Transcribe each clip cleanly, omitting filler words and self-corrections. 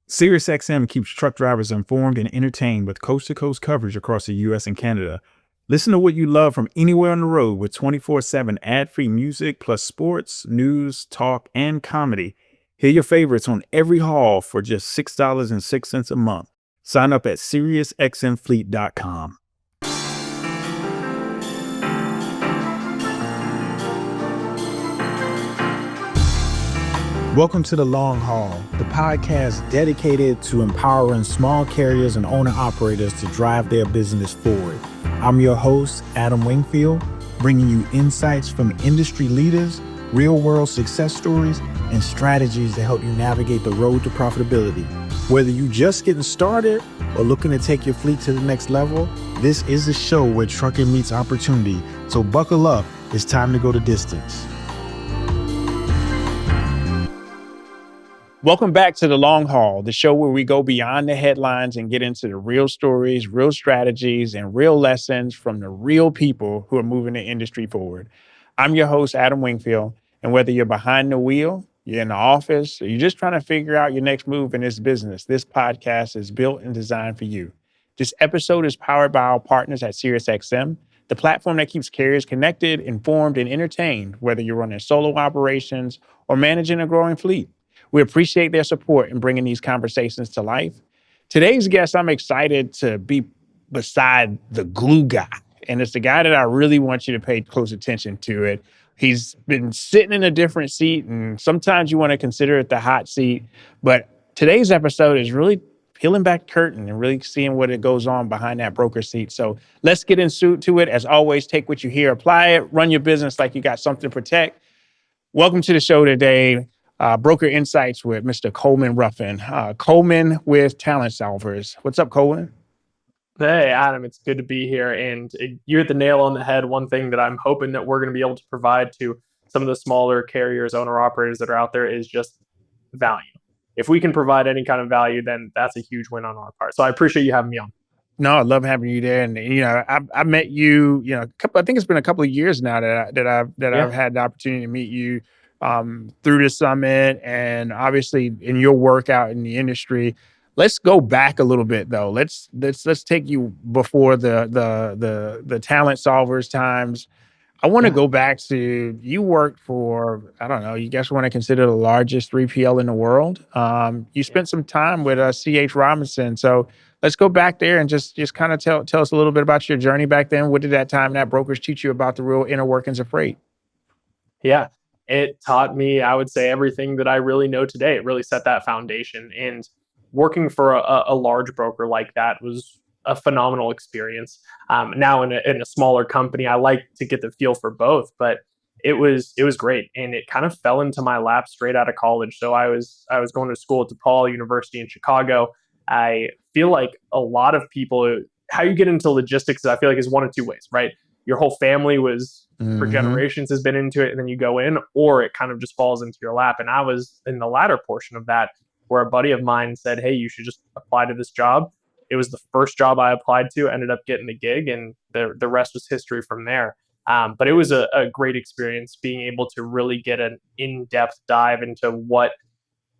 SiriusXM keeps truck drivers informed and entertained with coast-to-coast coverage across the U.S. and Canada. Listen to what you love from anywhere on the road with 24/7 ad-free music plus sports, news, talk, and comedy. Hear your favorites on every haul for just $6.06 a month. Sign up at SiriusXMFleet.com. Welcome to The Long Haul, the podcast dedicated to empowering small carriers and owner-operators to drive their business forward. I'm your host, Adam Wingfield, bringing you insights from industry leaders, real-world success stories, and strategies to help you navigate the road to profitability. Whether you're just getting started or looking to take your fleet to the next level, this is the show where trucking meets opportunity. So buckle up, it's time to go the distance. Welcome back to The Long Haul, the show where we go beyond the headlines and get into the real stories, real strategies, and real lessons from the real people who are moving the industry forward. I'm your host, Adam Wingfield, and whether you're behind the wheel, you're in the office, or you're just trying to figure out your next move in this business, this podcast is built and designed for you. This episode is powered by our partners at SiriusXM, the platform that keeps carriers connected, informed, and entertained, whether you're running solo operations or managing a growing fleet. We appreciate their support in bringing these conversations to life. Today's guest, I'm excited to be beside the glue guy. And it's the guy that I really want you to pay close attention to it. He's been sitting in a different seat, and sometimes you want to consider it the hot seat. But today's episode is really peeling back the curtain and really seeing what it goes on behind that broker seat. So let's get into it. As always, take what you hear, apply it, run your business like you got something to protect. Welcome to the show today. Broker Insights with Mr. Coleman Ruffin. Coleman with Talent Solvers. What's up, Coleman? Hey, Adam, it's good to be here. And you hit the nail on the head. One thing that I'm hoping that we're going to be able to provide to some of the smaller carriers, owner-operators that are out there is just value. If we can provide any kind of value, then that's a huge win on our part. So I appreciate you having me on. No, I love having you there. And, I met you, I think it's been a couple of years now I've had the opportunity to meet you through the summit and obviously in your work out in the industry. Let's go back a little bit though. Let's take you before the Talent Solvers times. I want to go back to, you worked for, I don't know, you guys want to consider the largest 3PL in the world. You spent some time with C.H. Robinson. So let's go back there and just kind of tell us a little bit about your journey back then. What did that time, that brokerage teach you about the real inner workings of freight? Yeah, it taught me, I would say, everything that I really know today. It really set that foundation. And working for a large broker like that was a phenomenal experience. Now in a smaller company, I like to get the feel for both, but it was great. And it kind of fell into my lap straight out of college. So I was going to school at DePaul University in Chicago. I feel like a lot of people, how you get into logistics, I feel like is one of two ways, right? Your whole family was for generations has been into it, and then you go in, or it kind of just falls into your lap. And I was in the latter portion of that, where a buddy of mine said, hey, you should just apply to this job. It was the first job I applied to, ended up getting the gig, and the rest was history from there. But it was a great experience being able to really get an in-depth dive into what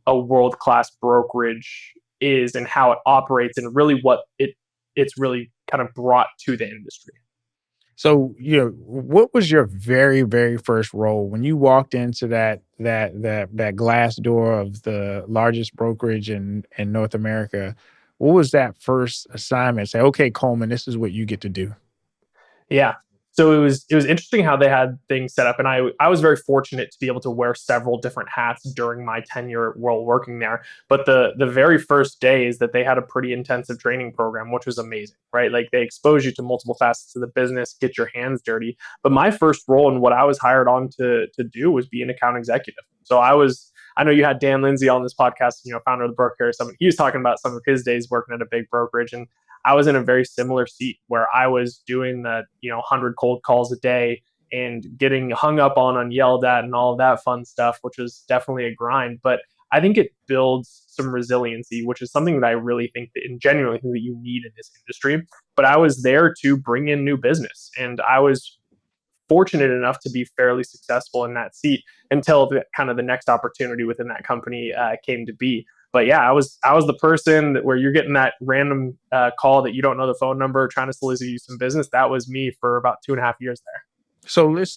a world-class brokerage is and how it operates, and really what it's really kind of brought to the industry. So, what was your very, very first role when you walked into that glass door of the largest brokerage in North America? What was that first assignment? Say, okay, Coleman, this is what you get to do. Yeah. So it was interesting how they had things set up. And I was very fortunate to be able to wear several different hats during my tenure while working there. But the very first day is that they had a pretty intensive training program, which was amazing, right? Like they expose you to multiple facets of the business, get your hands dirty. But my first role and what I was hired on to do was be an account executive. So I know you had Dan Lindsay on this podcast, founder of the Brokerage Summit. He was talking about some of his days working at a big brokerage, and I was in a very similar seat where I was doing the 100 cold calls a day and getting hung up on and yelled at and all of that fun stuff, which was definitely a grind. But I think it builds some resiliency, which is something that I really think that and genuinely think that you need in this industry. But I was there to bring in new business, and I was fortunate enough to be fairly successful in that seat until the next opportunity within that company came to be. But yeah, I was the person where you're getting that random call that you don't know the phone number, trying to solicit you some business. That was me for about 2.5 years there. So let's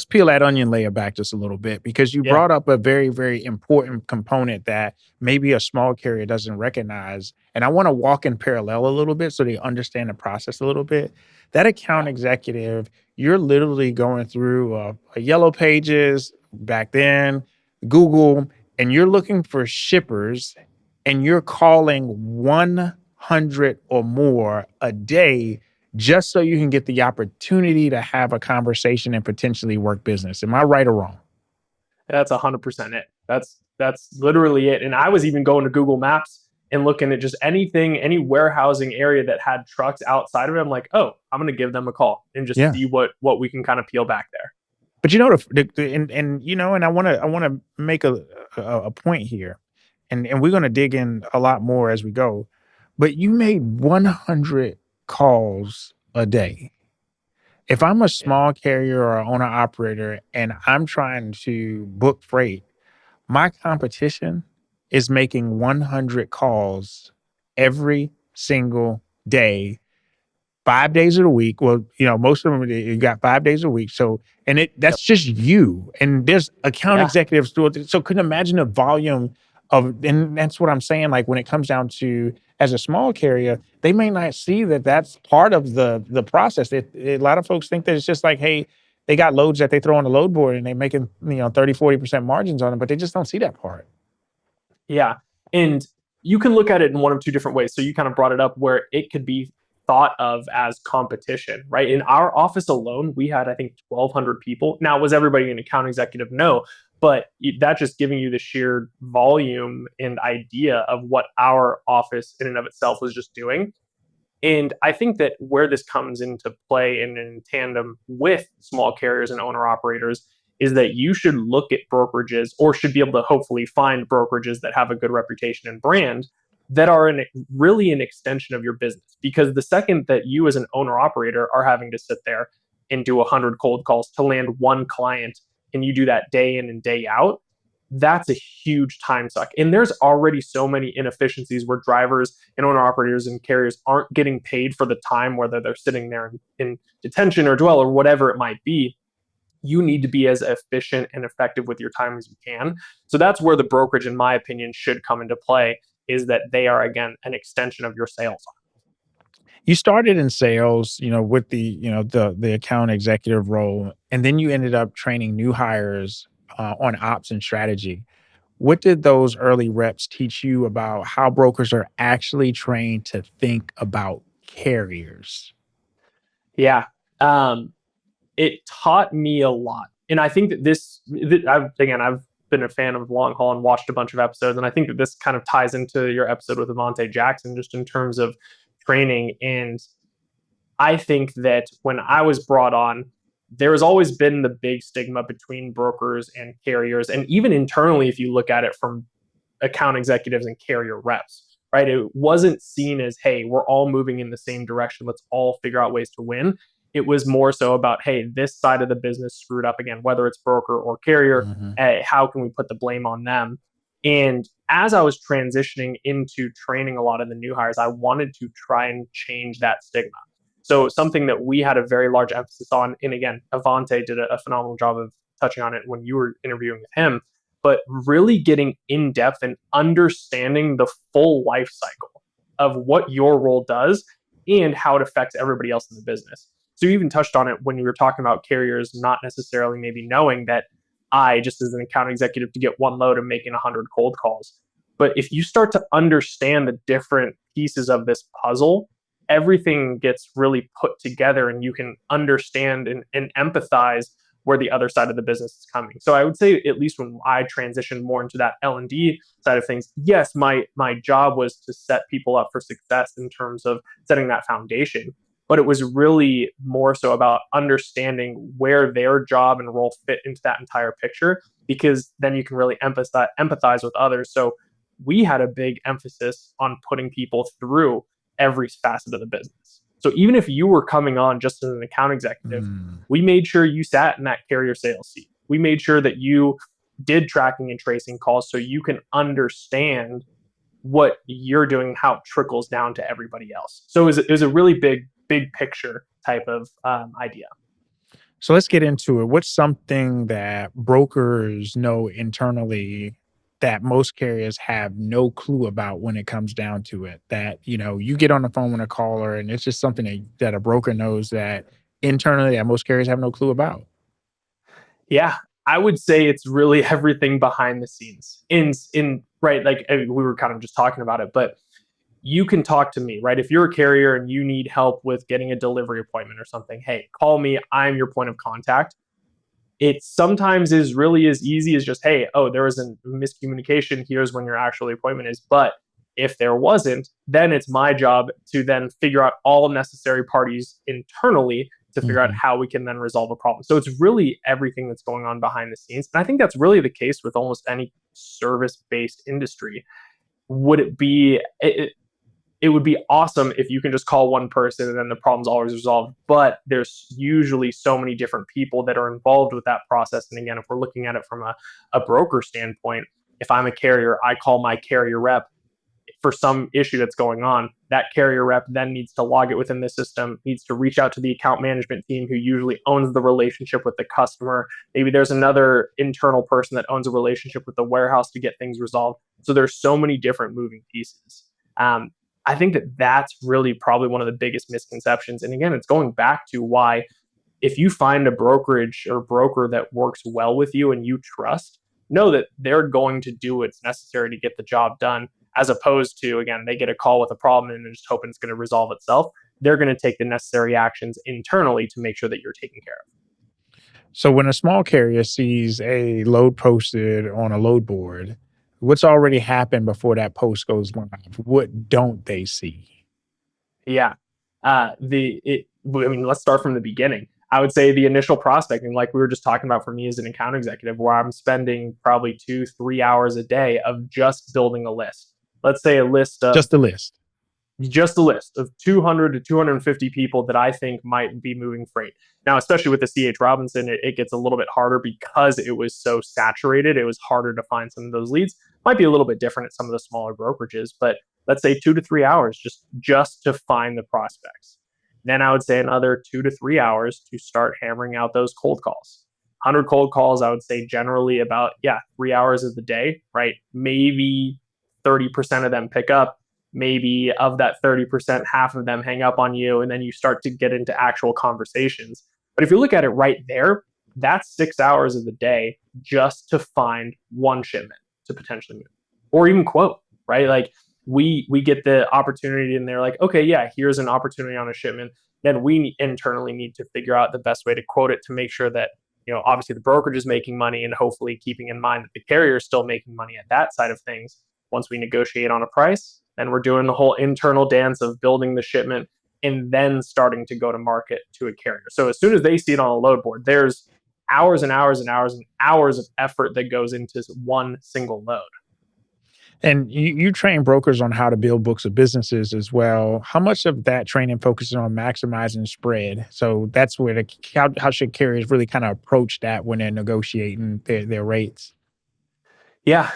peel that onion layer back just a little bit, because you Yeah, brought up a very, very important component that maybe a small carrier doesn't recognize. And I want to walk in parallel a little bit so they understand the process a little bit. That account yeah, executive, you're literally going through a Yellow Pages back then, Google, and you're looking for shippers, and you're calling 100 or more a day just so you can get the opportunity to have a conversation and potentially work business. Am I right or wrong? that's 100% it. That's literally it. And I was even going to Google Maps and looking at just anything, any warehousing area that had trucks outside of it. I'm like, oh, I'm going to give them a call and just Yeah. see what we can kind of peel back there. But you know, and you know, and I want to make a point here, and we're going to dig in a lot more as we go. But you made 100 calls a day. If I'm a Yeah, small carrier or owner operator and I'm trying to book freight, my competition is making 100 calls every single day, 5 days of the week. Well, you know, most of them, you got 5 days a week. So, and yep, that's just you. And there's account yeah, executives do it. So, couldn't imagine the volume of, and that's what I'm saying. Like when it comes down to, as a small carrier, they may not see that that's part of the process. A lot of folks think that it's just like, hey, they got loads that they throw on the load board and they're making, 30, 40% margins on them, but they just don't see that part. yeah. And you can look at it in one of two different ways. So you kind of brought it up where it could be thought of as competition, right? In our office alone, we had, I think, 1,200 people. Now, was everybody an account executive? No. But that's just giving you the sheer volume and idea of what our office in and of itself was just doing. And I think that where this comes into play and in tandem with small carriers and owner operators is that you should look at brokerages or should be able to hopefully find brokerages that have a good reputation and brand that are really an extension of your business. Because the second that you as an owner operator are having to sit there and do 100 cold calls to land one client and you do that day in and day out, that's a huge time suck. And there's already so many inefficiencies where drivers and owner operators and carriers aren't getting paid for the time, whether they're sitting there in detention or dwell or whatever it might be. You need to be as efficient and effective with your time as you can. So that's where the brokerage, in my opinion, should come into play, is that they are, again, an extension of your sales. You started in sales, with the account executive role, and then you ended up training new hires on ops and strategy. What did those early reps teach you about how brokers are actually trained to think about carriers? Yeah. Um, it taught me a lot. And I think that I've been a fan of long haul and watched a bunch of episodes. And I think that this kind of ties into your episode with Avante Jackson, just in terms of training. And I think that when I was brought on, there has always been the big stigma between brokers and carriers. And even internally, if you look at it from account executives and carrier reps, right? It wasn't seen as, hey, we're all moving in the same direction. Let's all figure out ways to win. It was more so about, hey, this side of the business screwed up again, whether it's broker or carrier. Mhm. How can we put the blame on them? And as I was transitioning into training a lot of the new hires, I wanted to try and change that stigma. So something that we had a very large emphasis on, and again, Avante did a phenomenal job of touching on it when you were interviewing with him, but really getting in depth and understanding the full life cycle of what your role does and how it affects everybody else in the business. So you even touched on it when you were talking about carriers not necessarily maybe knowing that I, just as an account executive, to get one load and making 100 cold calls. But if you start to understand the different pieces of this puzzle, everything gets really put together and you can understand and empathize where the other side of the business is coming. So I would say, at least when I transitioned more into that L&D side of things, yes, my job was to set people up for success in terms of setting that foundation. But it was really more so about understanding where their job and role fit into that entire picture, because then you can really empathize with others. So we had a big emphasis on putting people through every facet of the business. So even if you were coming on just as an account executive, Mm. we made sure you sat in that carrier sales seat. We made sure that you did tracking and tracing calls so you can understand what you're doing, how it trickles down to everybody else. So it was a really big picture type of idea. So let's get into it. What's something that brokers know internally that most carriers have no clue about when it comes down to it? That, you get on the phone with a caller and it's just something that a broker knows that internally that most carriers have no clue about. Yeah, I would say it's really everything behind the scenes. In right, like we were kind of just talking about it, but you can talk to me, right? If you're a carrier and you need help with getting a delivery appointment or something, hey, call me. I'm your point of contact. It sometimes is really as easy as just, hey, oh, there was a miscommunication. Here's when your actual appointment is. But if there wasn't, then it's my job to then figure out all necessary parties internally to figure out Mhm. how we can then resolve a problem. So it's really everything that's going on behind the scenes. And I think that's really the case with almost any service based industry. Would it be, it would be awesome if you can just call one person and then the problem's always resolved. But there's usually so many different people that are involved with that process. And again, if we're looking at it from a broker standpoint, if I'm a carrier, I call my carrier rep for some issue that's going on. That carrier rep then needs to log it within the system, needs to reach out to the account management team who usually owns the relationship with the customer. Maybe there's another internal person that owns a relationship with the warehouse to get things resolved. So there's so many different moving pieces. I think that that's really probably one of the biggest misconceptions. And again, it's going back to why if you find a brokerage or broker that works well with you and you trust, know that they're going to do what's necessary to get the job done, as opposed to, again, they get a call with a problem and they're just hoping it's going to resolve itself. They're going to take the necessary actions internally to make sure that you're taken care of. So when a small carrier sees a load posted on a load board, what's already happened before that post goes live? What don't they see? Yeah. I mean, let's start from the beginning. I would say the initial prospecting, like we were just talking about for me as an account executive, where I'm spending probably 2, 3 hours a day of just building a list. Let's say a list of Just the list. just a list of 200 to 250 people that I think might be moving freight. Now, especially with the CH Robinson, it gets a little bit harder because it was so saturated. It was harder to find some of those leads. Might be a little bit different at some of the smaller brokerages, but let's say 2 to 3 hours just to find the prospects. Then I would say another 2 to 3 hours to start hammering out those cold calls. 100 cold calls, I would say generally about, 3 hours of the day, right? Maybe 30% of them pick up. Maybe of that 30%, half of them hang up on you, and then you start to get into actual conversations. But if you look at it right there, that's 6 hours of the day just to find one shipment to potentially move or even quote, right? Like we get the opportunity and they're like, okay, yeah, here's an opportunity on a shipment. Then we internally need to figure out the best way to quote it to make sure that, obviously the brokerage is making money and hopefully keeping in mind that the carrier is still making money at that side of things. Once we negotiate on a price, then we're doing the whole internal dance of building the shipment and then starting to go to market to a carrier. So as soon as they see it on a load board, there's hours and hours and hours and hours of effort that goes into one single load. And you train brokers on how to build books of businesses as well. How much of that training focuses on maximizing spread? So that's where how should carriers really kind of approach that when they're negotiating their rates? Yeah.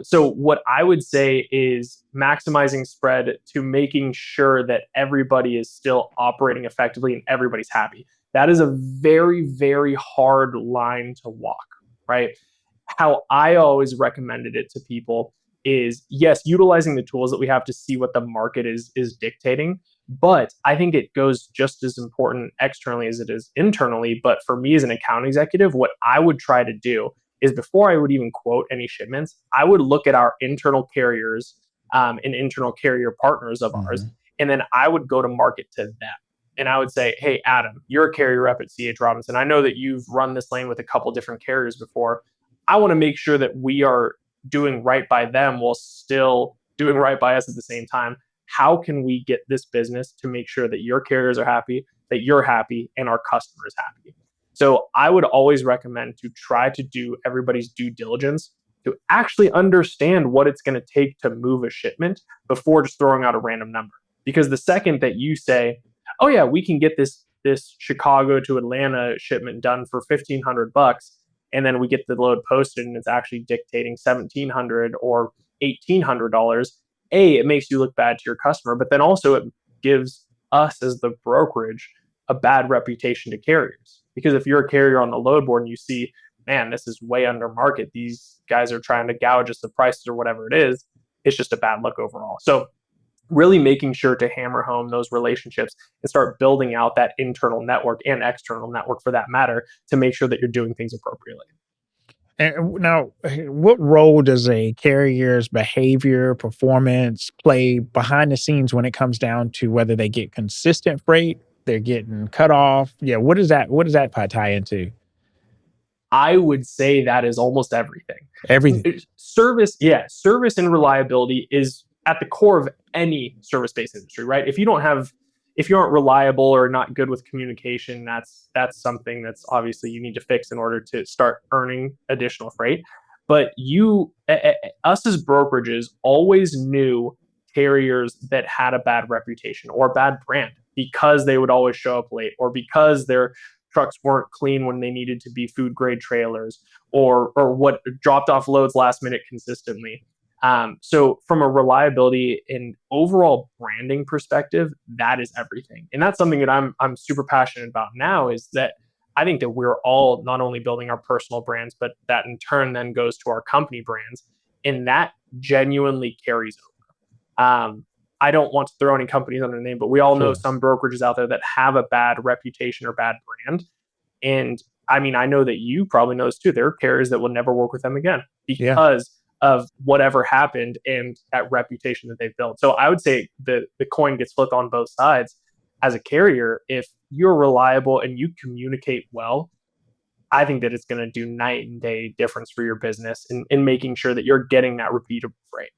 So what I would say is maximizing spread to making sure that everybody is still operating effectively and everybody's happy. That is a very, very hard line to walk, right? How I always recommended it to people is yes, utilizing the tools that we have to see what the market is dictating. But I think it goes just as important externally as it is internally. But for me as an account executive, what I would try to do is before I would even quote any shipments, I would look at our internal carriers and internal carrier partners of ours, Mhm. and then I would go to market to them. And I would say, hey, Adam, you're a carrier rep at CH Robinson. I know that you've run this lane with a couple different carriers before. I want to make sure that we are doing right by them while still doing right by us at the same time. How can we get this business to make sure that your carriers are happy, that you're happy, and our customers happy? So I would always recommend to try to do everybody's due diligence to actually understand what it's going to take to move a shipment before just throwing out a random number. Because the second that you say, "Oh yeah, we can get this Chicago to Atlanta shipment done for $1,500," and then we get the load posted and it's actually dictating $1,700 or $1,800. It makes you look bad to your customer, but then also it gives us as the brokerage a bad reputation to carriers. Because if you're a carrier on the load board and you see, man, this is way under market, these guys are trying to gouge us the prices or whatever it is, it's just a bad look overall. So really making sure to hammer home those relationships and start building out that internal network and external network for that matter to make sure that you're doing things appropriately. And now, what role does a carrier's behavior, performance play behind the scenes when it comes down to whether they get consistent freight, they're getting cut off? Yeah, what does that tie into? I would say that is almost everything. Everything. Service, yeah, service and reliability is at the core of any service-based industry, right? If you aren't reliable or not good with communication, that's something that's obviously you need to fix in order to start earning additional freight. But us as brokerages always knew carriers that had a bad reputation or bad brand because they would always show up late or because their trucks weren't clean when they needed to be food grade trailers or what dropped off loads last minute consistently. So from a reliability and overall branding perspective, that is everything. And that's something that I'm super passionate about now is that I think that we're all not only building our personal brands, but that in turn then goes to our company brands. And that genuinely carries over. I don't want to throw any companies under the name, but we all know Sure. some brokerages out there that have a bad reputation or bad brand. And I mean, I know that you probably know this too. There are carriers that will never work with them again Yeah. because of whatever happened and that reputation that they've built. So I would say the coin gets flipped on both sides. As a carrier, if you're reliable and you communicate well, I think that it's going to do night and day difference for your business in making sure that you're getting that repeatable freight.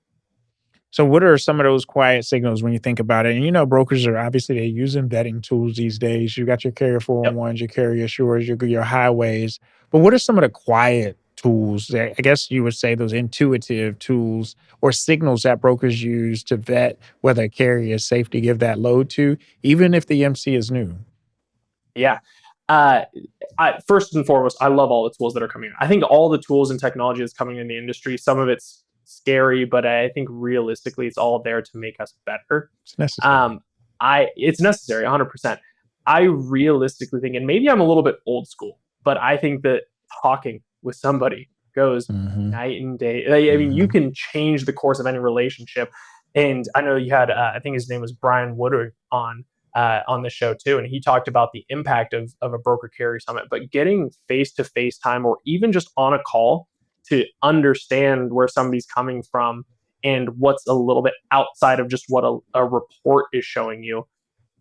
So what are some of those quiet signals when you think about it? And brokers are obviously they're using vetting tools these days. You got your carrier Yep. 411s, your carrier assures, your highways. But what are some of the quiet tools that I guess you would say those intuitive tools or signals that brokers use to vet whether a carrier is safe to give that load to, even if the MC is new? Yeah. Uh, First and foremost, I love all the tools that are coming out. I think all the tools and technology that's coming in the industry, some of it's scary, but I think realistically, it's all there to make us better. It's necessary. Um, it's necessary, 100%. I realistically think, and maybe I'm a little bit old school, but I think that talking with somebody goes Hmm. night and day. I mean, you Hmm. can change the course of any relationship. And I know you had, I think his name was Brian Woodard on the show too, and he talked about the impact of a broker carrier summit. But getting face to face time, or even just on a call, to understand where somebody's coming from and what's a little bit outside of just what a report is showing you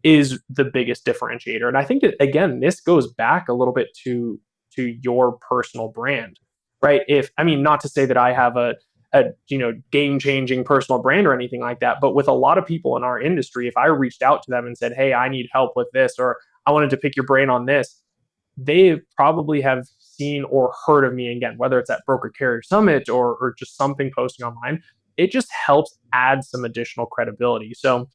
is the biggest differentiator. And I think that again, this goes back a little bit to your personal brand, right? If I mean, not to say that I have a game changing personal brand or anything like that, but with a lot of people in our industry, if I reached out to them and said, "Hey, I need help with this," or "I wanted to pick your brain on this," they probably have seen or heard of me again, whether it's at Broker Carrier Summit or just something posting online. It just helps add some additional credibility. So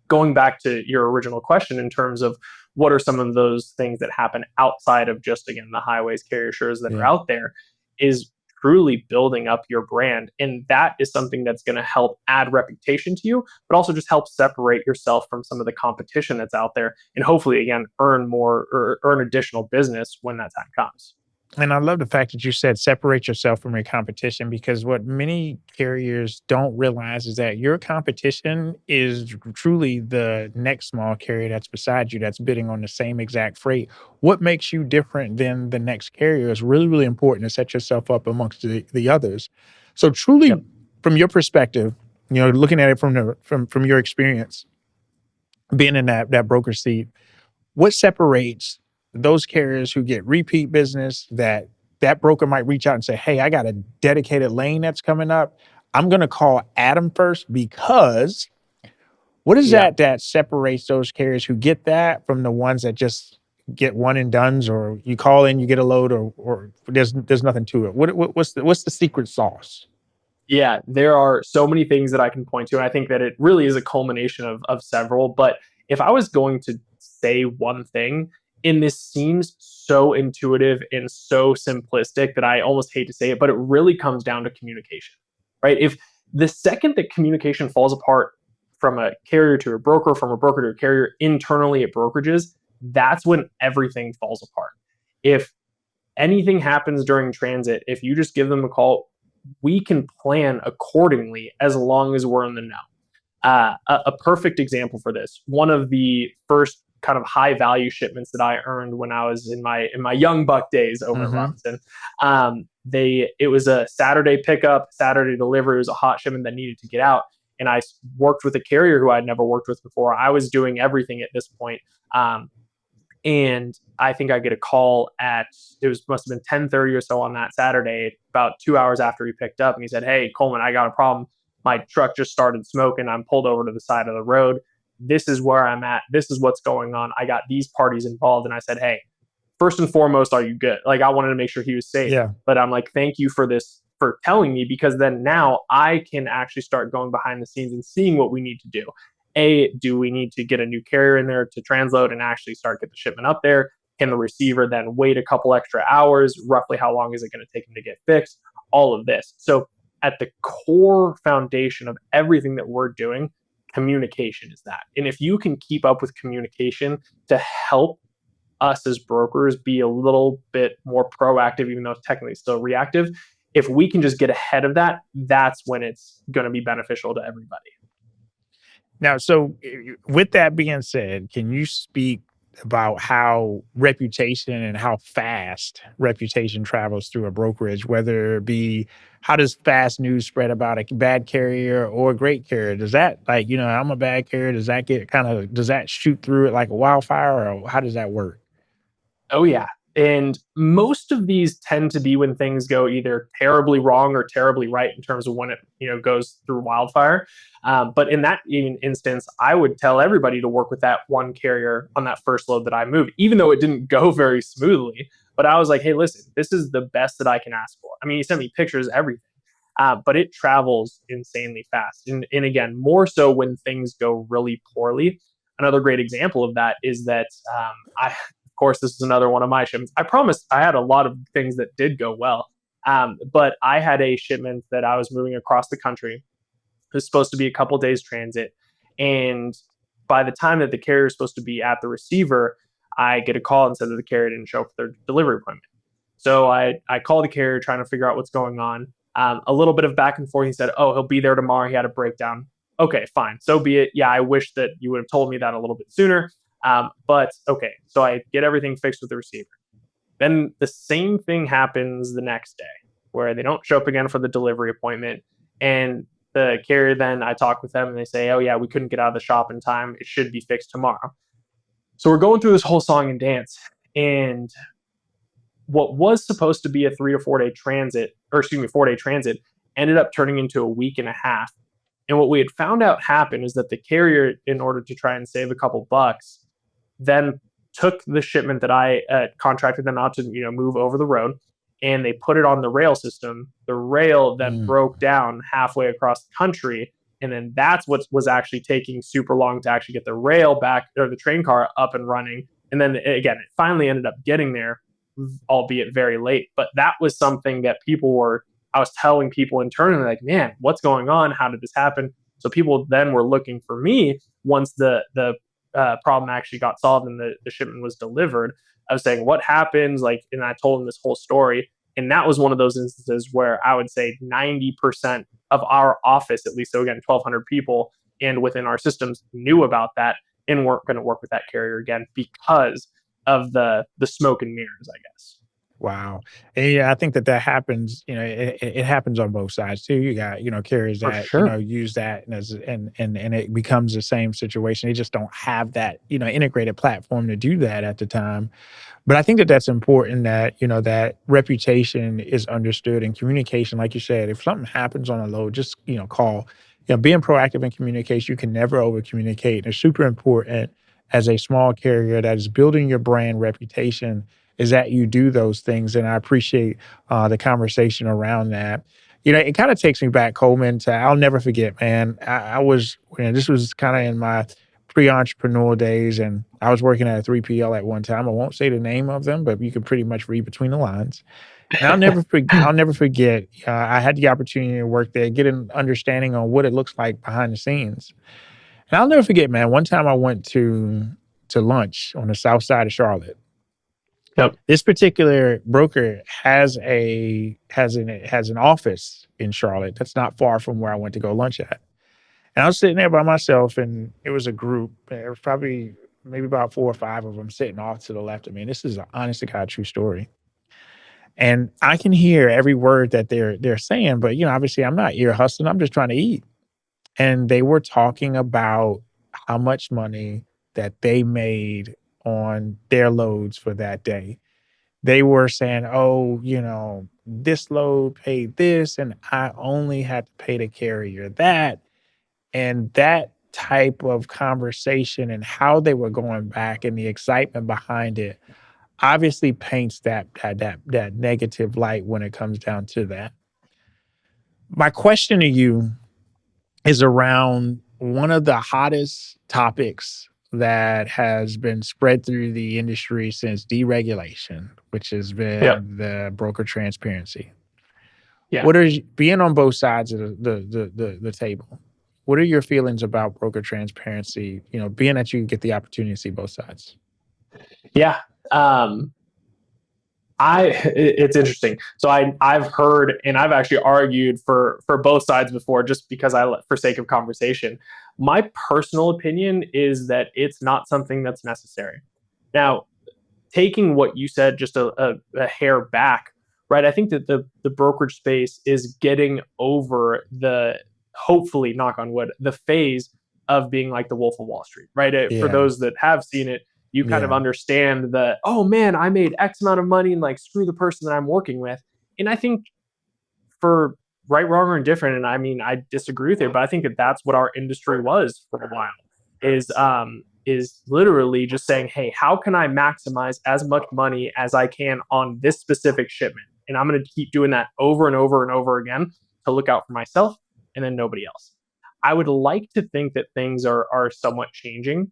going back to your original question in terms of what are some of those things that happen outside of just again the highways carrier shares that are Yeah. out there is truly building up your brand, and that is something that's going to help add reputation to you but also just help separate yourself from some of the competition that's out there and hopefully again earn more or earn additional business when that time comes. And I love the fact that you said separate yourself from your competition because what many carriers don't realize is that your competition is truly the next small carrier that's beside you that's bidding on the same exact freight. What makes you different than the next carrier is really, really important to set yourself up amongst the others. So truly, Yep. from your perspective, looking at it from your experience, being in that broker seat, what separates those carriers who get repeat business that broker might reach out and say, "Hey, I got a dedicated lane that's coming up. I'm gonna call Adam first because" what is Yeah. that separates those carriers who get that from the ones that just get one and dones, or you call in, you get a load, or there's nothing to it? What's the secret sauce? Yeah, there are so many things that I can point to, and I think that it really is a culmination of several. But if I was going to say one thing, And this seems so intuitive and so simplistic that I almost hate to say it, but it really comes down to communication, right? If the second that communication falls apart from a carrier to a broker, from a broker to a carrier internally at brokerages, that's when everything falls apart. If anything happens during transit, if you just give them a call, we can plan accordingly as long as we're in the know. A perfect example for this, one of the first kind of high value shipments that I earned when I was in my young buck days over at Mm-hmm. Robinson. It was a Saturday pickup, Saturday delivery. It was a hot shipment that needed to get out, and I worked with a carrier who I'd never worked with before. I was doing everything at this point. And I think I get a call at, must have been 10:30 or so on that Saturday, about 2 hours after he picked up, and he said, "Hey, Coleman, I got a problem. My truck just started smoking. I'm pulled over to the side of the road. This is where I'm at. This is what's going on. I got these parties involved." And I said, "Hey, first and foremost, are you good?" Like, I wanted to make sure he was safe. Yeah. But I'm like, "Thank you for this, for telling me, because then now I can actually start going behind the scenes and seeing what we need to do. Do we need to get a new carrier in there to transload and actually start get the shipment up there? Can the receiver then wait a couple extra hours? Roughly how long is it going to take him to get fixed?" All of this. So at the core foundation of everything that we're doing, communication is that. And if you can keep up with communication to help us as brokers be a little bit more proactive, even though it's technically still reactive, if we can just get ahead of that, that's when it's going to be beneficial to everybody. Now, so with that being said, can you speak about how reputation and how fast reputation travels through a brokerage, whether it be how does fast news spread about a bad carrier or a great carrier? Does that, like, I'm a bad carrier, does that does that shoot through it like a wildfire, or how does that work? Oh yeah. And most of these tend to be when things go either terribly wrong or terribly right in terms of when it goes through wildfire. But in that instance, I would tell everybody to work with that one carrier on that first load that I moved, even though it didn't go very smoothly. But I was like, "Hey, listen, this is the best that I can ask for." I mean, he sent me pictures, everything, but it travels insanely fast. And again, more so when things go really poorly. Another great example of that is that of course, this is another one of my shipments. I promise I had a lot of things that did go well. But I had a shipment that I was moving across the country. It was supposed to be a couple days transit. And by the time that the carrier is supposed to be at the receiver, I get a call and said that the carrier didn't show up for their delivery appointment. So I called the carrier trying to figure out what's going on. A little bit of back and forth. He said, "Oh, he'll be there tomorrow. He had a breakdown." Okay, fine. So be it. Yeah, I wish that you would have told me that a little bit sooner. But okay, so I get everything fixed with the receiver. Then the same thing happens the next day where they don't show up again for the delivery appointment. And the carrier, then I talk with them and they say, "Oh, yeah, we couldn't get out of the shop in time. It should be fixed tomorrow." So we're going through this whole song and dance. And what was supposed to be a 3 to 4 day transit, or excuse me, 4 day transit, ended up turning into a week and a half. And what we had found out happened is that the carrier, in order to try and save a couple bucks, then took the shipment that I contracted them out to move over the road, and they put it on the rail system. The rail then Mm. broke down halfway across the country, and then that's what was actually taking super long to actually get the rail back, or the train car up and running. And then again, it finally ended up getting there, albeit very late. But that was something that I was telling people internally, like, "Man, what's going on? How did this happen?" So people then were looking for me once the problem actually got solved and the shipment was delivered. I was saying, "What happens?" Like, and I told them this whole story. And that was one of those instances where I would say 90% of our office, at least, so again, 1,200 people, and within our systems, knew about that and weren't going to work with that carrier again because of the smoke and mirrors, I guess. Wow. And yeah, I think that happens, it happens on both sides too. You got, carriers For that, sure. use that and it becomes the same situation. They just don't have that, integrated platform to do that at the time. But I think that that's important that, that reputation is understood and communication, like you said, if something happens on a load, just, call. Being proactive in communication, you can never over communicate. And it's super important as a small carrier that is building your brand reputation is that you do those things. And I appreciate the conversation around that. It kind of takes me back, Coleman, to I'll never forget, man. I was, this was kind of in my pre-entrepreneurial days, and I was working at a 3PL at one time. I won't say the name of them, but you can pretty much read between the lines. And I'll never forget. I had the opportunity to work there, get an understanding on what it looks like behind the scenes. And I'll never forget, man. One time I went to lunch on the south side of Charlotte. Yep. This particular broker has an office in Charlotte that's not far from where I went to go lunch at. And I was sitting there by myself, and it was a group. There was probably maybe about 4 or 5 of them sitting off to the left of me. And this is an honest to God true story. And I can hear every word that they're saying, but obviously I'm not ear hustling. I'm just trying to eat. And they were talking about how much money that they made on their loads for that day. They were saying, oh, this load paid this, and I only had to pay the carrier that. And that type of conversation and how they were going back and the excitement behind it obviously paints that negative light when it comes down to that. My question to you is around one of the hottest topics that has been spread through the industry since deregulation, which has Yep. been the broker transparency. Yeah. What are being on both sides of the table? What are your feelings about broker transparency? Being that you get the opportunity to see both sides. Yeah. It's interesting. So I've heard, and I've actually argued for both sides before, just because for sake of conversation. My personal opinion is that it's not something that's necessary. Now, taking what you said just a hair back, right? I think that the brokerage space is getting over hopefully, knock on wood, the phase of being like the Wolf of Wall Street, right? For Yeah. those that have seen it, you kind of Yeah. understand that, oh man, I made X amount of money and like screw the person that I'm working with. And I think for right, wrong, or indifferent, and I mean, I disagree with it, but I think that that's what our industry was for a while, is literally just saying, hey, how can I maximize as much money as I can on this specific shipment? And I'm going to keep doing that over and over and over again to look out for myself and then nobody else. I would like to think that things are somewhat changing.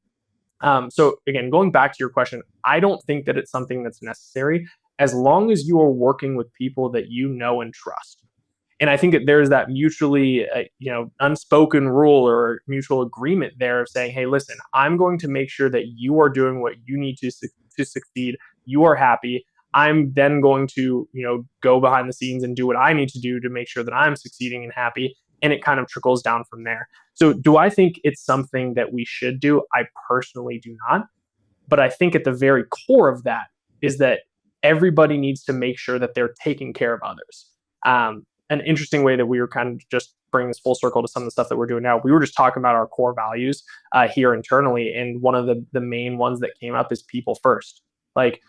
So again, going back to your question, I don't think that it's something that's necessary as long as you are working with people that you know and trust. And I think that there's that mutually, unspoken rule or mutual agreement there of saying, hey, listen, I'm going to make sure that you are doing what you need to succeed. You are happy. I'm then going to, go behind the scenes and do what I need to do to make sure that I'm succeeding and happy. And it kind of trickles down from there. So do I think it's something that we should do? I personally do not. But I think at the very core of that is that everybody needs to make sure that they're taking care of others. An interesting way that we were kind of just bringing this full circle to some of the stuff that we're doing now. We were just talking about our core values here internally. And one of the main ones that came up is people first. Like,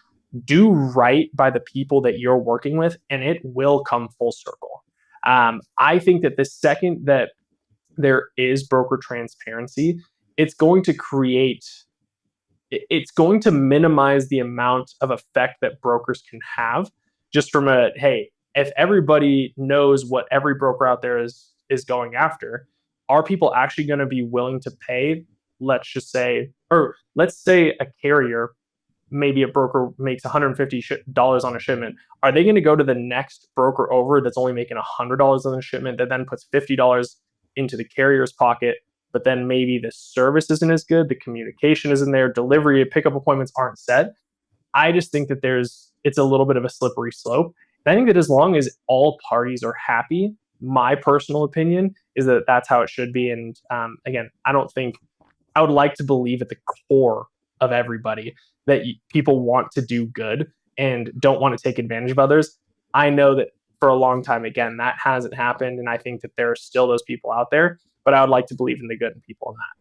do right by the people that you're working with, and it will come full circle. I think that the second that there is broker transparency, it's going to minimize the amount of effect that brokers can have, just from hey, if everybody knows what every broker out there is going after, are people actually going to be willing to pay? Let's say a carrier, maybe a broker makes $150 on a shipment. Are they going to go to the next broker over that's only making $100 on a shipment, that then puts $50 into the carrier's pocket, but then maybe the service isn't as good, the communication isn't there, delivery, pickup appointments aren't set? I just think that it's a little bit of a slippery slope. And I think that as long as all parties are happy, my personal opinion is that that's how it should be. And again, I would like to believe at the core of everybody that people want to do good and don't want to take advantage of others. I know that for a long time, again, that hasn't happened. And I think that there are still those people out there, but I would like to believe in the good in people in that.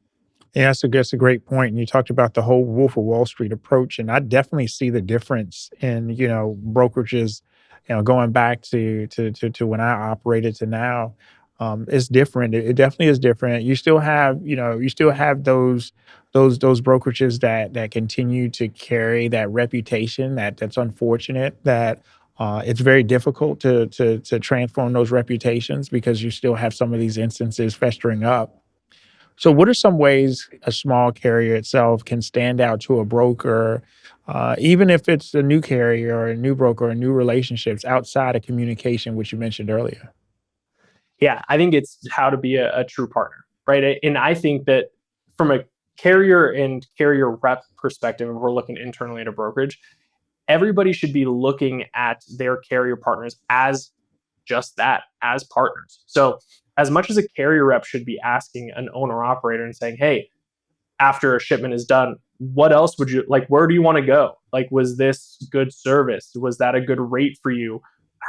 Yeah, that's a great point. And you talked about the whole Wolf of Wall Street approach, and I definitely see the difference in brokerages. Going back to when I operated to now, it's different. It definitely is different. You still have those brokerages that continue to carry that reputation. That's unfortunate. That it's very difficult to transform those reputations because you still have some of these instances festering up. So, what are some ways a small carrier itself can stand out to a broker, even if it's a new carrier or a new broker or new relationships outside of communication, which you mentioned earlier? Yeah, I think it's how to be a true partner, right? And I think that from a carrier and carrier rep perspective, if we're looking internally at a brokerage, everybody should be looking at their carrier partners as just that, as partners. So, as much as a carrier rep should be asking an owner operator and saying, hey, after a shipment is done, what else would you like? Where do you want to go? Like, was this good service? Was that a good rate for you?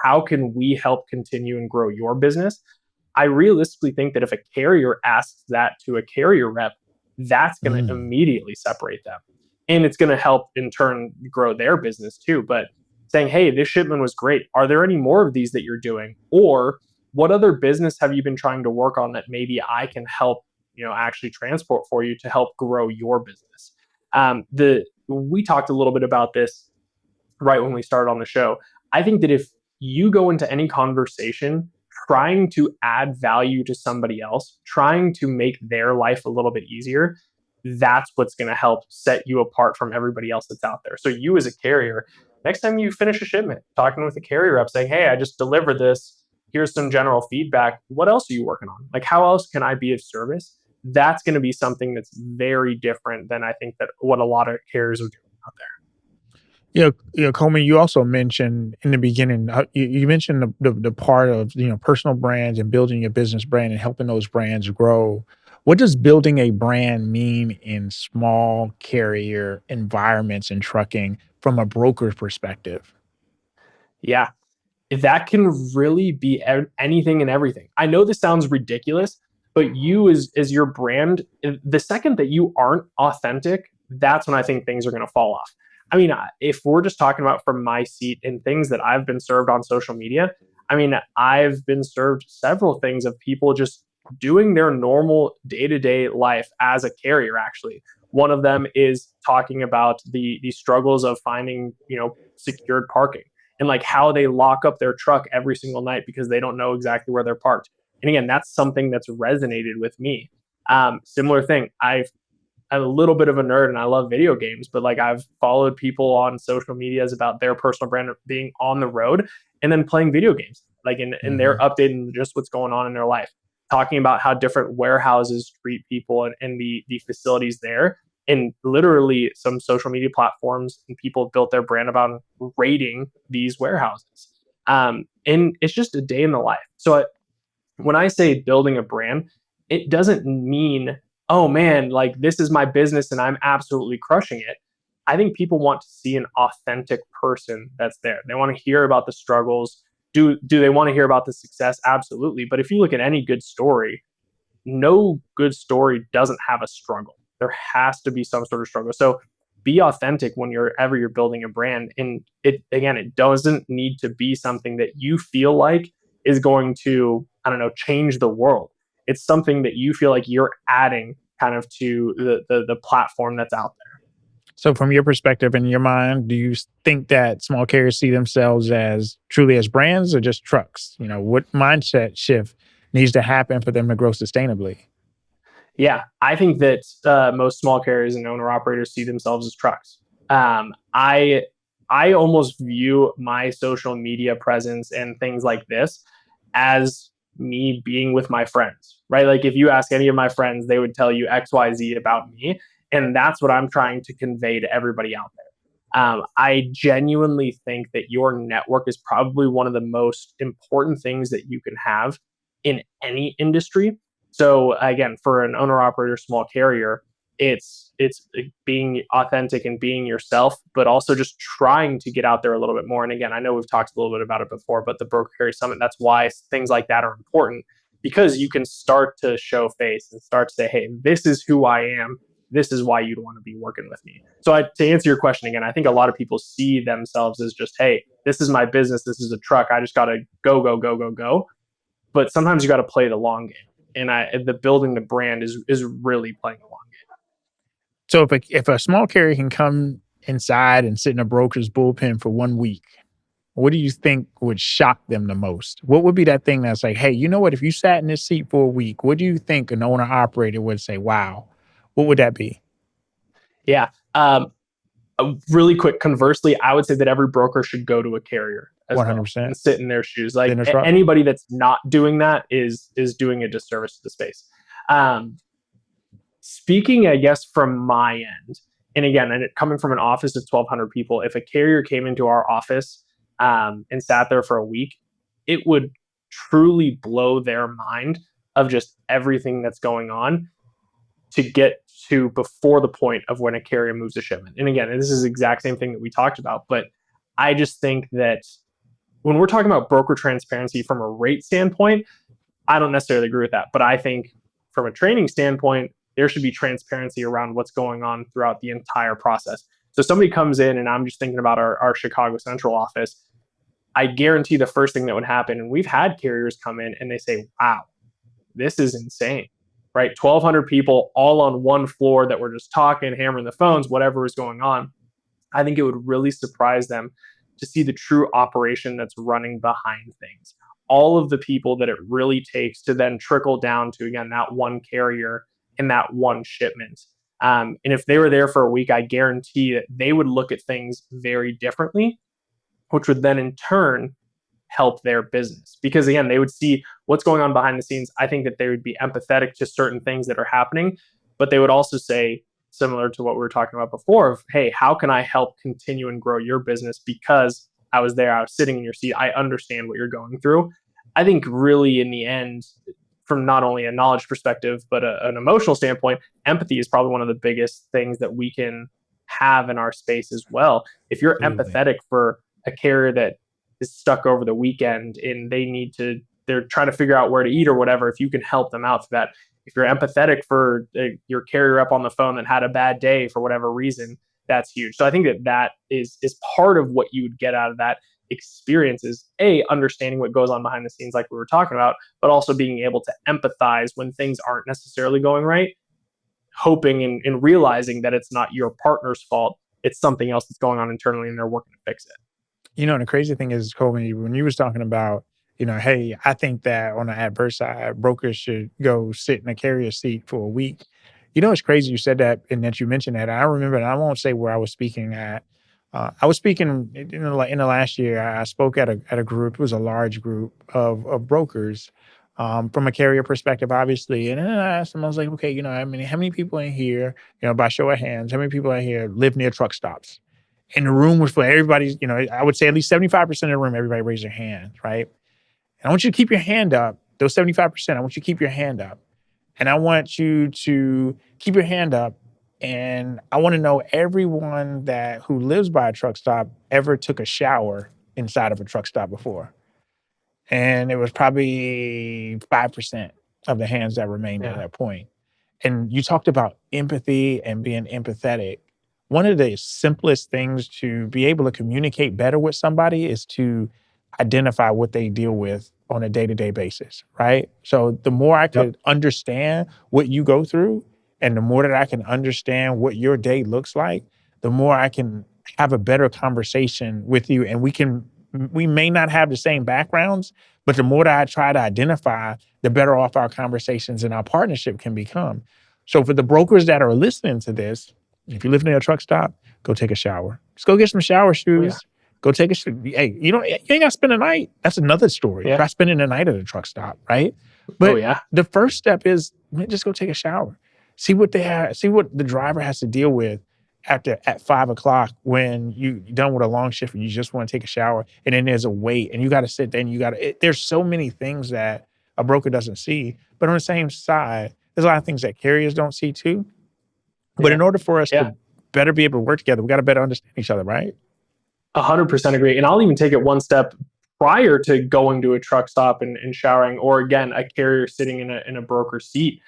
How can we help continue and grow your business? I realistically think that if a carrier asks that to a carrier rep, that's going to Mm. immediately separate them. And it's going to help in turn grow their business too. But saying, hey, this shipment was great. Are there any more of these that you're doing? Or what other business have you been trying to work on that maybe I can help, actually transport for you to help grow your business? The We talked a little bit about this right when we started on the show. I think that if you go into any conversation trying to add value to somebody else, trying to make their life a little bit easier, that's what's going to help set you apart from everybody else that's out there. So, you as a carrier, next time you finish a shipment, talking with a carrier rep, saying, hey, I just delivered this. Here's some general feedback. What else are you working on? Like, how else can I be of service? That's going to be something that's very different than I think that what a lot of carriers are doing out there. Coleman, you also mentioned in the beginning, you mentioned the part of, personal brands and building your business brand and helping those brands grow. What does building a brand mean in small carrier environments and trucking from a broker's perspective? Yeah, that can really be anything and everything. I know this sounds ridiculous, but you as your brand, the second that you aren't authentic, that's when I think things are going to fall off. I mean, if we're just talking about from my seat and things that I've been served on social media, I mean, I've been served several things of people just doing their normal day-to-day life as a carrier actually. One of them is talking about the struggles of finding, secured parking and like how they lock up their truck every single night because they don't know exactly where they're parked. And again, that's something that's resonated with me. Similar thing. I'm a little bit of a nerd and I love video games, but like I've followed people on social medias about their personal brand being on the road and then playing video games, like in their Mhm. updating just what's going on in their life, talking about how different warehouses treat people and the facilities there. And literally some social media platforms and people built their brand about rating these warehouses. And it's just a day in the life. So when I say building a brand, it doesn't mean, oh man, like this is my business and I'm absolutely crushing it. I think people want to see an authentic person that's there. They want to hear about the struggles. Do they want to hear about the success? Absolutely. But if you look at any good story, no good story doesn't have a struggle. There has to be some sort of struggle. So be authentic when you're building a brand. And it doesn't need to be something that you feel like is going to, I don't know, change the world. It's something that you feel like you're adding kind of to the platform that's out there. So, from your perspective, in your mind, do you think that small carriers see themselves as truly as brands or just trucks? What mindset shift needs to happen for them to grow sustainably? Yeah, I think that most small carriers and owner operators see themselves as trucks. I almost view my social media presence and things like this as me being with my friends, right? Like if you ask any of my friends, they would tell you X, Y, Z about me, and that's what I'm trying to convey to everybody out there. I genuinely think that your network is probably one of the most important things that you can have in any industry. So again, for an owner operator small carrier, it's being authentic and being yourself, but also just trying to get out there a little bit more. And again, I know we've talked a little bit about it before, but the Broker Carrier Summit, that's why things like that are important because you can start to show face and start to say, hey, this is who I am. This is why you'd want to be working with me. So to answer your question again, I think a lot of people see themselves as just, hey, this is my business. This is a truck. I just got to go, go, go, go, go. But sometimes you got to play the long game. And the building the brand is really playing a long game. So, if a small carrier can come inside and sit in a broker's bullpen for 1 week, what do you think would shock them the most? What would be that thing that's like, hey, you know what? If you sat in this seat for a week, what do you think an owner operator would say, wow? What would that be? Yeah. Really quick, conversely, I would say that every broker should go to a carrier as well 100%. and sit in their shoes. Sit in Like the truck. anybody that's not doing that is doing a disservice to the space. Um, Speaking, I guess, from my end, and again, and coming from an office of 1,200 people, if a carrier came into our office and sat there for a week, it would truly blow their mind of just everything that's going on to get to before the point of when a carrier moves a shipment. And again, this is the exact same thing that we talked about, but I just think that when we're talking about broker transparency from a rate standpoint, I don't necessarily agree with that, but I think from a training standpoint, there should be transparency around what's going on throughout the entire process. So somebody comes in, and I'm just thinking about our Chicago Central office. I guarantee the first thing that would happen, and we've had carriers come in and they say, wow, this is insane, right? 1,200 people all on one floor that were just talking, hammering the phones, whatever was going on. I think it would really surprise them to see the true operation that's running behind things. All of the people that it really takes to then trickle down to, again, that one carrier and that one shipment. And if they were there for a week, I guarantee that they would look at things very differently, which would then in turn help their business. Because again, they would see what's going on behind the scenes. I think that they would be empathetic to certain things that are happening, but they would also say, similar to what we were talking about before, of, hey, how can I help continue and grow your business because I was there, I was sitting in your seat, I understand what you're going through. I think really in the end, from not only a knowledge perspective, but an emotional standpoint, empathy is probably one of the biggest things that we can have in our space as well. If you're Absolutely. empathetic for a carrier that is stuck over the weekend and they're trying to figure out where to eat or whatever, if you can help them out for that. If you're empathetic for your carrier up on the phone that had a bad day for whatever reason, that's huge. So I think that is part of what you would get out of that experience is understanding what goes on behind the scenes like we were talking about, but also being able to empathize when things aren't necessarily going right, hoping and realizing that it's not your partner's fault, it's something else that's going on internally and they're working to fix it. The crazy thing is, Coleman, when you was talking about, hey, I think that on the adverse side, brokers should go sit in a carrier seat for a week. It's crazy you said that and that you mentioned that. I remember, and I won't say where I was speaking at. I was speaking in the last year. I spoke at a group. It was a large group of brokers from a carrier perspective, obviously. And then I asked them, I was like, okay, how many people in here, by show of hands, how many people in here live near truck stops? And the room was for everybody's, I would say at least 75% of the room, everybody raised their hand, right? And I want you to keep your hand up. Those 75%, I want you to keep your hand up. And I want you to keep your hand up. And I want to know everyone who lives by a truck stop ever took a shower inside of a truck stop before. And it was probably 5% of the hands that remained at Yeah. that point. And you talked about empathy and being empathetic. One of the simplest things to be able to communicate better with somebody is to identify what they deal with on a day-to-day basis, right? So the more I Yep. could understand what you go through and the more that I can understand what your day looks like, the more I can have a better conversation with you. And we may not have the same backgrounds, but the more that I try to identify, the better off our conversations and our partnership can become. So for the brokers that are listening to this, if you live near a truck stop, go take a shower. Just go get some shower Oh, yeah. shoes. Go take a hey, you ain't gotta spend a night. That's another story. Yeah. Try spending the night at a truck stop, right? Oh, But yeah. the first step is, man, just go take a shower. See what the driver has to deal with at 5 o'clock when you're done with a long shift and you just want to take a shower. And then there's a wait and you got to sit there and there's so many things that a broker doesn't see. But on the same side, there's a lot of things that carriers don't see too. But Yeah. in order for us Yeah. to better be able to work together, we got to better understand each other, right? 100% agree. And I'll even take it one step prior to going to a truck stop and showering, or again, a carrier sitting in a broker seat.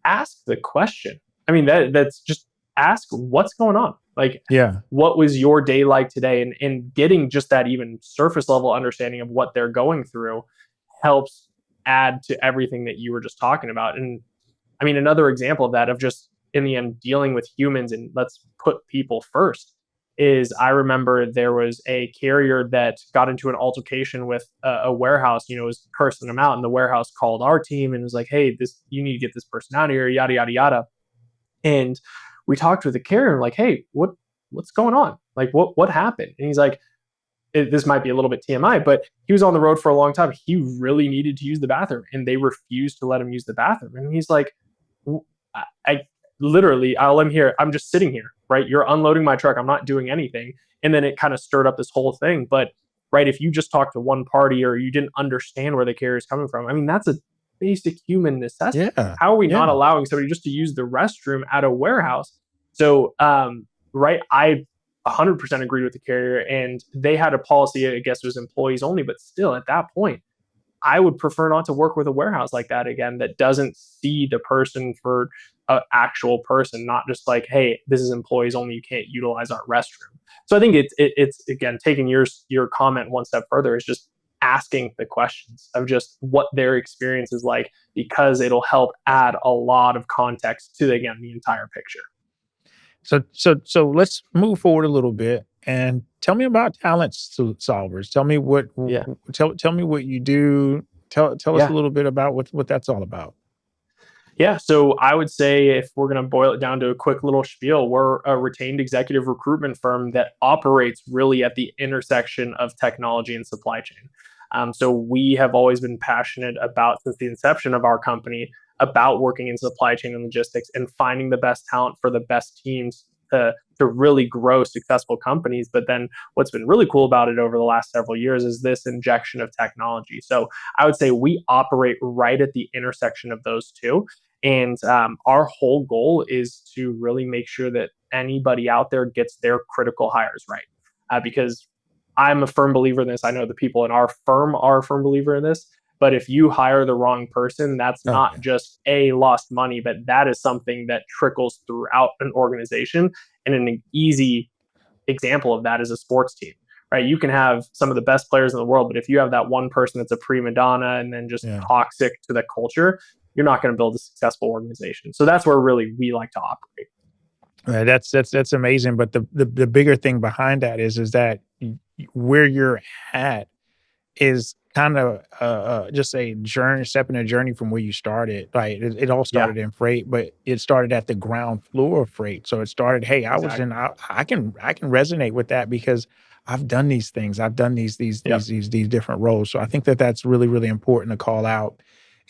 Ask the question. I mean, that's just ask what's going on. Like, Yeah. what was your day like today? And getting just that even surface level understanding of what they're going through helps add to everything that you were just talking about. And I mean, another example of that, of just in the end dealing with humans, and let's put people first. is I remember there was a carrier that got into an altercation with a warehouse, was cursing them out, and the warehouse called our team and was like, "Hey, you need to get this person out of here," yada yada yada. And we talked with the carrier, like, "Hey, what's going on? Like, what happened?" And he's like, this might be a little bit TMI, but he was on the road for a long time. He really needed to use the bathroom, and they refused to let him use the bathroom. And he's like, I literally, I'll let him hear. I'm just sitting here, right? You're unloading my truck. I'm not doing anything. And then it kind of stirred up this whole thing. But right, if you just talk to one party or you didn't understand where the carrier is coming from, I mean, that's a basic human necessity. Yeah. How are we not Yeah. allowing somebody just to use the restroom at a warehouse? So, right, I 100% agreed with the carrier, and they had a policy. I guess it was employees only, but still, at that point, I would prefer not to work with a warehouse like that again, that doesn't see the person for an actual person, not just like, "Hey, this is employees only. You can't utilize our restroom." So I think it's again, taking your comment one step further, is just asking the questions of just what their experience is like, because it'll help add a lot of context to, again, the entire picture. So let's move forward a little bit and tell me about solvers. Tell me Yeah. tell me what you do. Tell us a Yeah. little bit about what that's all about. Yeah, so I would say, if we're going to boil it down to a quick little spiel, we're a retained executive recruitment firm that operates really at the intersection of technology and supply chain. So we have always been passionate about, since the inception of our company, about working in supply chain and logistics and finding the best talent for the best teams to really grow successful companies. But then what's been really cool about it over the last several years is this injection of technology. So I would say we operate right at the intersection of those two. And our whole goal is to really make sure that anybody out there gets their critical hires right. Because I'm a firm believer in this. I know the people in our firm are a firm believer in this. But if you hire the wrong person, that's Oh not yeah. just lost money, but that is something that trickles throughout an organization. And an easy example of that is a sports team, right? You can have some of the best players in the world, but if you have that one person that's a prima donna and then just Yeah. toxic to the culture, you're not going to build a successful organization. So that's where really we like to operate. That's amazing. But the bigger thing behind that is that where you're at is kind of just a journey, step in a journey from where you started. Like it all Yeah, started in freight, but it started at the ground floor of freight. So it started, hey, exactly. I can resonate with that because I've done these things. I've done Yep. these different roles. So I think that that's really really important to call out.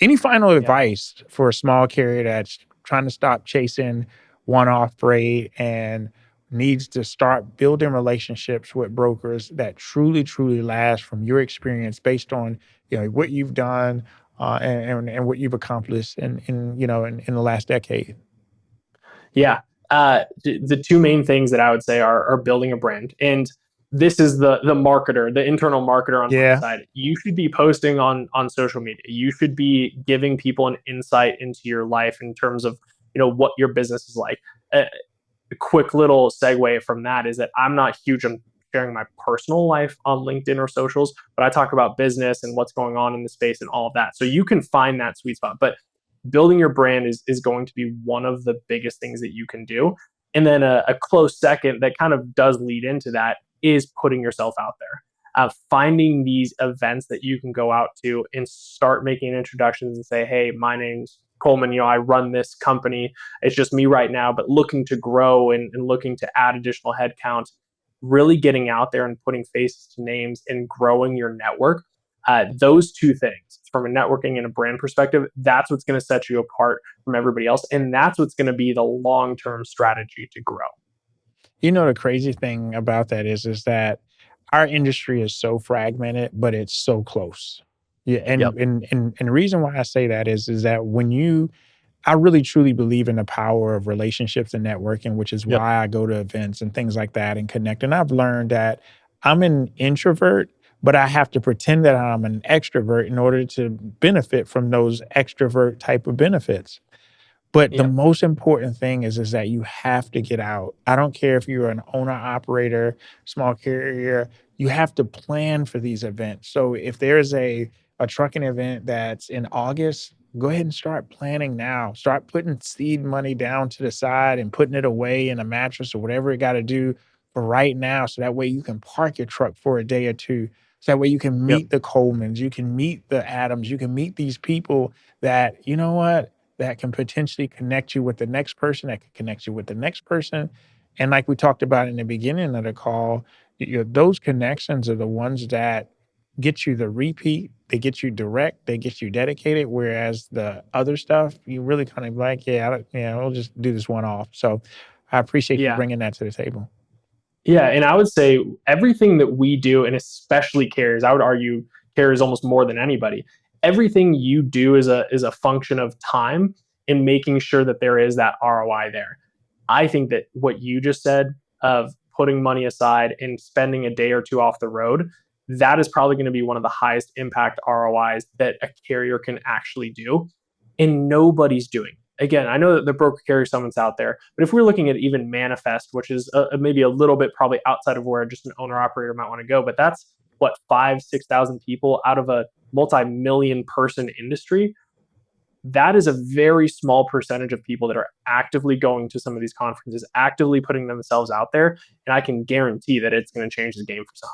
Any final Yeah. advice for a small carrier that's trying to stop chasing one-off freight and needs to start building relationships with brokers that truly, truly last from your experience based on, what you've done, and what you've accomplished in the last decade? Yeah. The two main things that I would say are building a brand. And this is the marketer, the internal marketer on my Yeah. side. You should be posting on social media. You should be giving people an insight into your life in terms of what your business is like. A quick little segue from that is that I'm not huge on sharing my personal life on LinkedIn or socials, but I talk about business and what's going on in the space and all of that. So you can find that sweet spot. But building your brand is going to be one of the biggest things that you can do. And then a close second that kind of does lead into that is putting yourself out there. Finding these events that you can go out to and start making introductions and say, "Hey, my name's Coleman. I run this company. It's just me right now, but looking to grow and looking to add additional headcount." Really getting out there and putting faces to names and growing your network. Those two things, from a networking and a brand perspective, that's what's going to set you apart from everybody else. And that's what's going to be the long term strategy to grow. The crazy thing about that is that our industry is so fragmented, but it's so close. Yeah, Yep. and the reason why I say that is that I really truly believe in the power of relationships and networking, which is Yep. why I go to events and things like that and connect. And I've learned that I'm an introvert, but I have to pretend that I'm an extrovert in order to benefit from those extrovert type of benefits. But the Yep. most important thing is that you have to get out. I don't care if you're an owner operator, small carrier, you have to plan for these events. So if there's a trucking event that's in August, go ahead and start planning now. Start putting seed money down to the side and putting it away in a mattress or whatever you got to do for right now, so that way you can park your truck for a day or two. So that way you can Yep. meet the Colemans, you can meet the Adams, you can meet these people that, you know what, that can potentially connect you with the next person, that can connect you with the next person. And like we talked about in the beginning of the call, those connections are the ones that get you the repeat, they get you direct, they get you dedicated. Whereas the other stuff, you really kind of like, yeah, we'll just do this one off. So I appreciate you Yeah. bringing that to the table. Yeah, and I would say everything that we do, and especially carriers, I would argue carriers almost more than anybody. Everything you do is a function of time and making sure that there is that ROI there. I think that what you just said of putting money aside and spending a day or two off the road, that is probably going to be one of the highest impact ROIs that a carrier can actually do. And nobody's doing. Again, I know that the broker carrier summit's out there, but if we're looking at even Manifest, which is maybe a little bit probably outside of where just an owner operator might want to go, but that's what 5,000-6,000 people out of a multi-million person industry. That is a very small percentage of people that are actively going to some of these conferences, actively putting themselves out there, and I can guarantee that it's going to change the game for some.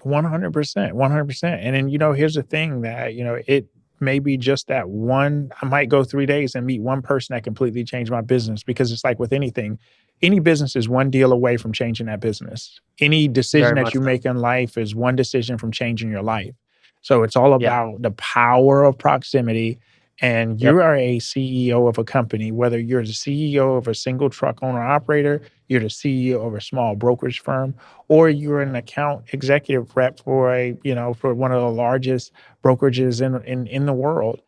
100%, 100%. And then, here's the thing that, it may be just that one, I might go 3 days and meet one person that completely changed my business, because it's like with anything, any business is one deal away from changing that business. Any decision Very that much you so. make in life is one decision from changing your life. So it's all Yeah. about the power of proximity. And you Yep. are a CEO of a company, whether you're the CEO of a single truck owner operator, you're the CEO of a small brokerage firm, or you're an account executive rep for for one of the largest brokerages in the world.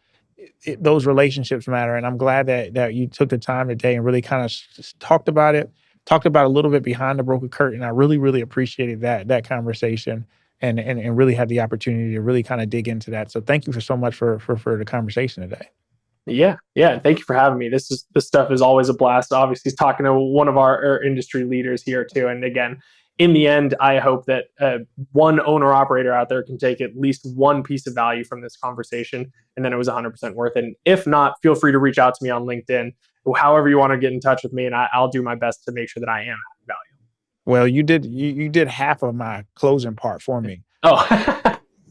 Those relationships matter, and I'm glad that you took the time today and really kind of talked about it, talked about a little bit behind the broker curtain. I really appreciated that conversation, and really had the opportunity to really kind of dig into that. So thank you for so much for the conversation today. Yeah, yeah. Thank you for having me. This stuff is always a blast. Obviously, talking to one of our industry leaders here too. And again, in the end, I hope that one owner operator out there can take at least one piece of value from this conversation, and then it was 100% worth it. And if not, feel free to reach out to me on LinkedIn, or however you want to get in touch with me, and I'll do my best to make sure that I am adding value. Well, you did half of my closing part for me. Oh,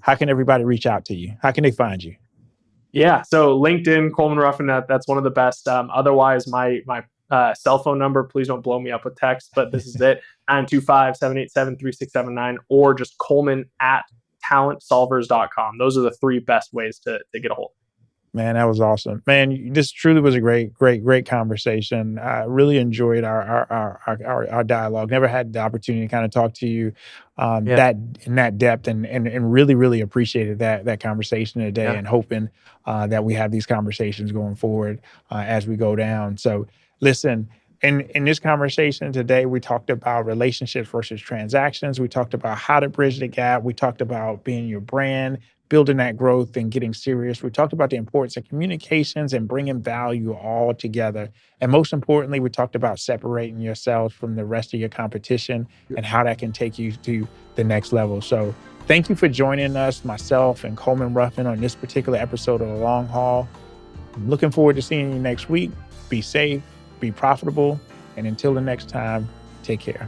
How can everybody reach out to you? How can they find you? yeah. So LinkedIn, Coleman Ruffin, that's one of the best. Otherwise, my cell phone number, please don't blow me up with text, but this is it, 925-787-3679, or just Coleman at talentsolvers.com. Those are the three best ways to get a hold. Man, that was awesome. Man, this truly was a great conversation. I really enjoyed our dialogue. Never had the opportunity to kind of talk to you Yeah. that in that depth, and really appreciated that conversation today, Yeah. and hoping that we have these conversations going forward as we go down. So listen, in this conversation today, we talked about relationships versus transactions. We talked about how to bridge the gap. We talked about being your brand, building that growth and getting serious. We talked about the importance of communications and bringing value all together. And most importantly, we talked about separating yourselves from the rest of your competition and how that can take you to the next level. So thank you for joining us, myself and Coleman Ruffin, on this particular episode of The Long Haul. I'm looking forward to seeing you next week. Be safe, be profitable, and until the next time, take care.